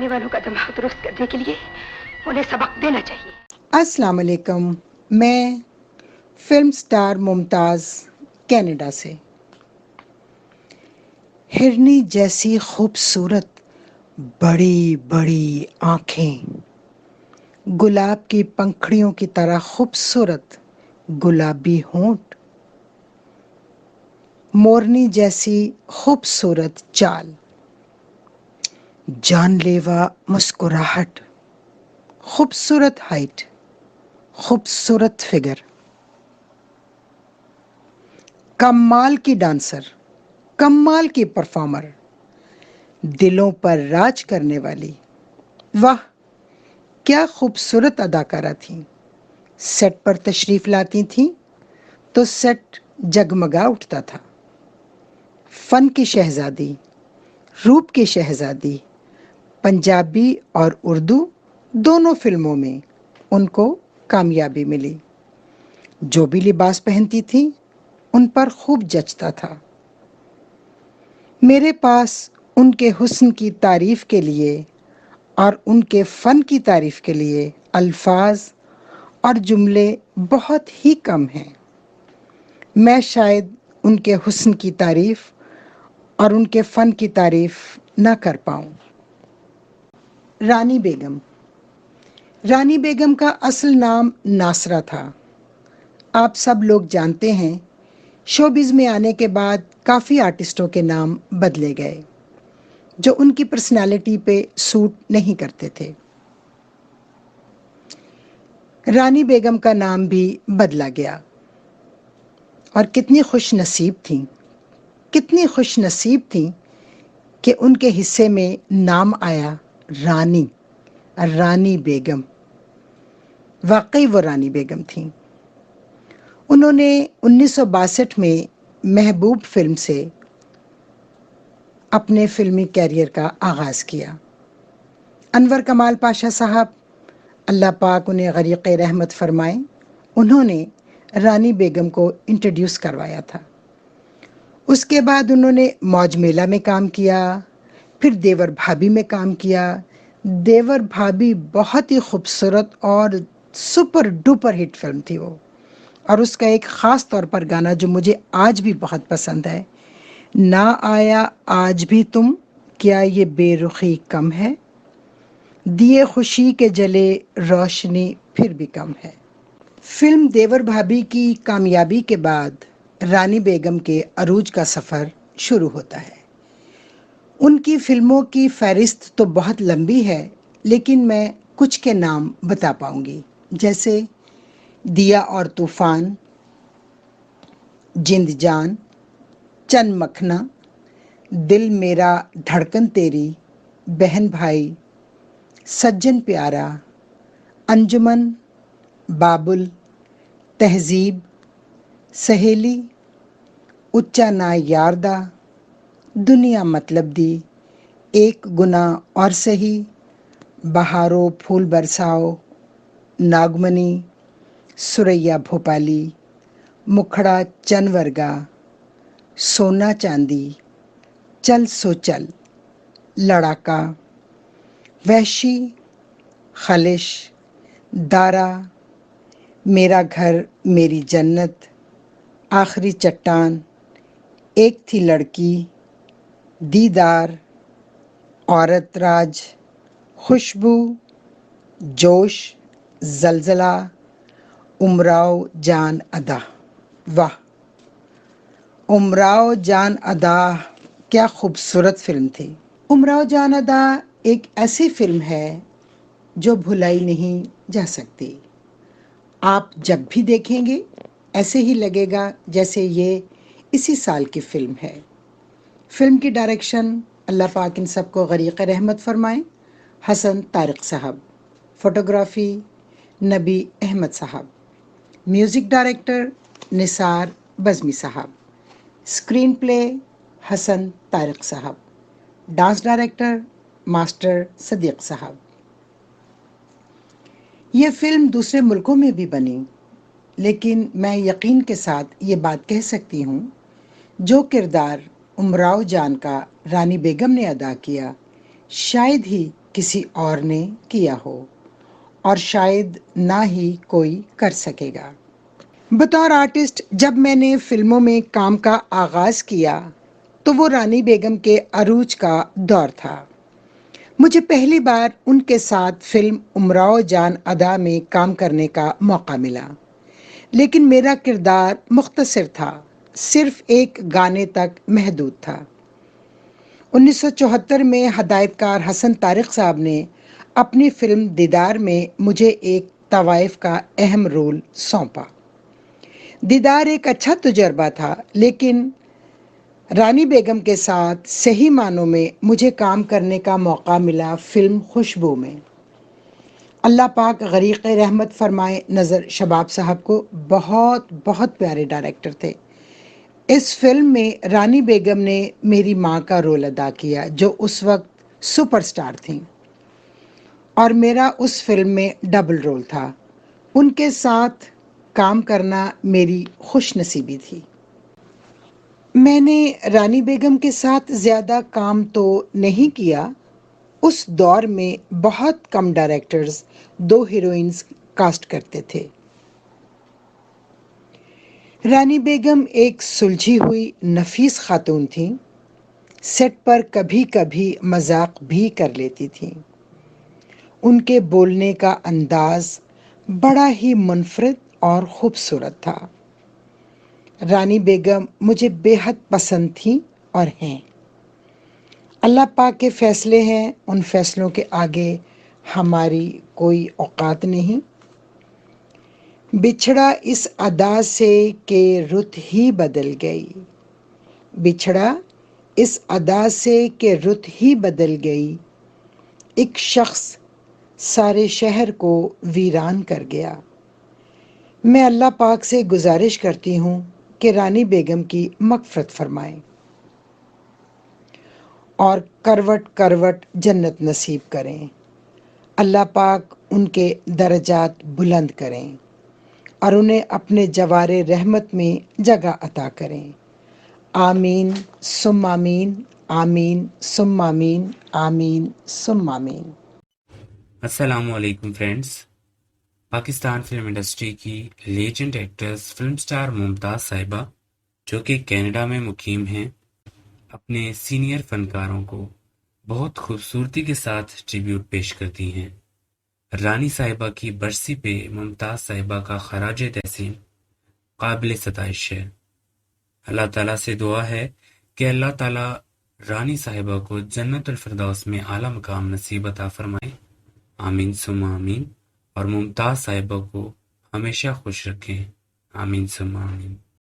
والوں کا دماغ درست کرنے کے لیے انہیں سبق دینا چاہیے۔ السلام علیکم، میں فلم سٹار ممتاز کینیڈا سے۔ ہرنی جیسی خوبصورت بڑی بڑی آنکھیں، گلاب کی پنکھڑیوں کی طرح خوبصورت گلابی ہونٹ، مورنی جیسی خوبصورت چال، جان لیوا مسکراہٹ، خوبصورت ہائٹ، خوبصورت فگر، کمال کی ڈانسر، کمال کی پرفارمر، دلوں پر راج کرنے والی۔ واہ کیا خوبصورت اداکارہ تھیں۔ سیٹ پر تشریف لاتی تھیں تو سیٹ جگمگا اٹھتا تھا۔ فن کی شہزادی، روپ کی شہزادی، پنجابی اور اردو دونوں فلموں میں ان کو کامیابی ملی۔ جو بھی لباس پہنتی تھیں ان پر خوب جچتا تھا۔ میرے پاس ان کے حسن کی تعریف کے لیے اور ان کے فن کی تعریف کے لیے الفاظ اور جملے بہت ہی کم ہیں۔ میں شاید ان کے حسن کی تعریف اور ان کے فن کی تعریف نہ کر پاؤں۔ رانی بیگم۔ رانی بیگم کا اصل نام ناصرہ تھا۔ آپ سب لوگ جانتے ہیں شوبز میں آنے کے بعد کافی آرٹسٹوں کے نام بدلے گئے جو ان کی پرسنالٹی پہ سوٹ نہیں کرتے تھے۔ رانی بیگم کا نام بھی بدلا گیا، اور کتنی خوش نصیب تھیں، کتنی خوش نصیب تھیں کہ ان کے حصے میں نام آیا رانی، رانی بیگم۔ واقعی وہ رانی بیگم تھیں۔ انہوں نے 1962 میں محبوب فلم سے اپنے فلمی کیریئر کا آغاز کیا۔ انور کمال پاشا صاحب، اللہ پاک انہیں غریق رحمت فرمائیں، انہوں نے رانی بیگم کو انٹروڈیوس کروایا تھا۔ اس کے بعد انہوں نے موج میلہ میں کام کیا، پھر دیور بھابھی میں کام کیا۔ دیور بھابھی بہت ہی خوبصورت اور سپر ڈوپر ہٹ فلم تھی وہ، اور اس کا ایک خاص طور پر گانا جو مجھے آج بھی بہت پسند ہے، نہ آیا آج بھی تم، کیا یہ بے رخی کم ہے، دیے خوشی کے جلے روشنی پھر بھی کم ہے۔ فلم دیور بھابھی کی کامیابی کے بعد رانی بیگم کے عروج کا سفر شروع ہوتا ہے۔ ان کی فلموں کی فہرست تو بہت لمبی ہے، لیکن میں کچھ کے نام بتا پاؤں گی، جیسے دیا اور طوفان، جند جان، چند مکھنا، دل میرا دھڑکن تیری، بہن بھائی، سجن پیارا، انجمن، بابل، تہذیب، سہیلی، اچا نا یاردا، دنیا مطلب دی، ایک گناہ اور سہی، بہارو پھول برساؤ، ناگمنی، سریا بھوپالی، مکھڑا چن ورگا، سونا چاندی، چل سو چل، لڑاکا، وحشی، خلش، دارا، میرا گھر میری جنت، آخری چٹان، ایک تھی لڑکی، دیدار، عورت راج، خوشبو، جوش، زلزلہ، امراؤ جان ادا۔ واہ، امراؤ جان ادا کیا خوبصورت فلم تھی۔ امراؤ جان ادا ایک ایسی فلم ہے جو بھلائی نہیں جا سکتی۔ آپ جب بھی دیکھیں گے ایسے ہی لگے گا جیسے یہ اسی سال کی فلم ہے۔ فلم کی ڈائریکشن اللہ پاک ان سب کو غریق رحمت فرمائیں، حسن طارق صاحب، فوٹوگرافی نبی احمد صاحب، میوزک ڈائریکٹر نثار بزمی صاحب، اسکرین پلے حسن طارق صاحب، ڈانس ڈائریکٹر ماسٹر صدیق صاحب۔ یہ فلم دوسرے ملکوں میں بھی بنی، لیکن میں یقین کے ساتھ یہ بات کہہ سکتی ہوں، جو کردار امراؤ جان کا رانی بیگم نے ادا کیا، شاید ہی کسی اور نے کیا ہو اور شاید نہ ہی کوئی کر سکے گا۔ بطور آرٹسٹ جب میں نے فلموں میں کام کا آغاز کیا تو وہ رانی بیگم کے عروج کا دور تھا۔ مجھے پہلی بار ان کے ساتھ فلم امراؤ جان ادا میں کام کرنے کا موقع ملا، لیکن میرا کردار مختصر تھا، صرف ایک گانے تک محدود تھا۔ 1974 میں ہدایت کار حسن طارق صاحب نے اپنی فلم دیدار میں مجھے ایک طوائف کا اہم رول سونپا۔ دیدار ایک اچھا تجربہ تھا، لیکن رانی بیگم کے ساتھ صحیح معنوں میں مجھے کام کرنے کا موقع ملا فلم خوشبو میں۔ اللہ پاک غریق رحمت فرمائے نظر شباب صاحب کو، بہت بہت پیارے ڈائریکٹر تھے۔ اس فلم میں رانی بیگم نے میری ماں کا رول ادا کیا جو اس وقت سپر سٹار تھیں، اور میرا اس فلم میں ڈبل رول تھا۔ ان کے ساتھ کام کرنا میری خوش نصیبی تھی۔ میں نے رانی بیگم کے ساتھ زیادہ کام تو نہیں کیا۔ اس دور میں بہت کم ڈائریکٹرز 2 ہیروئنز کاسٹ کرتے تھے۔ رانی بیگم ایک سلجھی ہوئی نفیس خاتون تھیں، سیٹ پر کبھی کبھی مذاق بھی کر لیتی تھیں۔ ان کے بولنے کا انداز بڑا ہی منفرد اور خوبصورت تھا۔ رانی بیگم مجھے بے حد پسند تھیں اور ہیں۔ اللہ پاک کے فیصلے ہیں، ان فیصلوں کے آگے ہماری کوئی اوقات نہیں۔ بچھڑا اس ادا سے کہ رت ہی بدل گئی، بچھڑا اس ادا سے کہ رت ہی بدل گئی، ایک شخص سارے شہر کو ویران کر گیا۔ میں اللہ پاک سے گزارش کرتی ہوں کہ رانی بیگم کی مغفرت فرمائیں اور کروٹ کروٹ جنت نصیب کریں۔ اللہ پاک ان کے درجات بلند کریں اور انہیں اپنے جوار رحمت میں جگہ عطا کریں۔ آمین ثم آمین، آمین ثم آمین، آمین ثم آمین۔ السلام علیکم فرینڈز۔ پاکستان فلم انڈسٹری کی لیجنڈ ایکٹریس فلم سٹار ممتاز صاحبہ، جو کہ کینیڈا میں مقیم ہیں، اپنے سینئر فنکاروں کو بہت خوبصورتی کے ساتھ ٹریبیوٹ پیش کرتی ہیں۔ رانی صاحبہ کی برسی پہ ممتاز صاحبہ کا خراج تحسین قابل ستائش ہے۔ اللہ تعالیٰ سے دعا ہے کہ اللہ تعالیٰ رانی صاحبہ کو جنت الفردوس میں اعلیٰ مقام نصیب عطا فرمائے، آمین ثم آمین، اور ممتاز صاحبہ کو ہمیشہ خوش رکھیں، آمین ثم آمین۔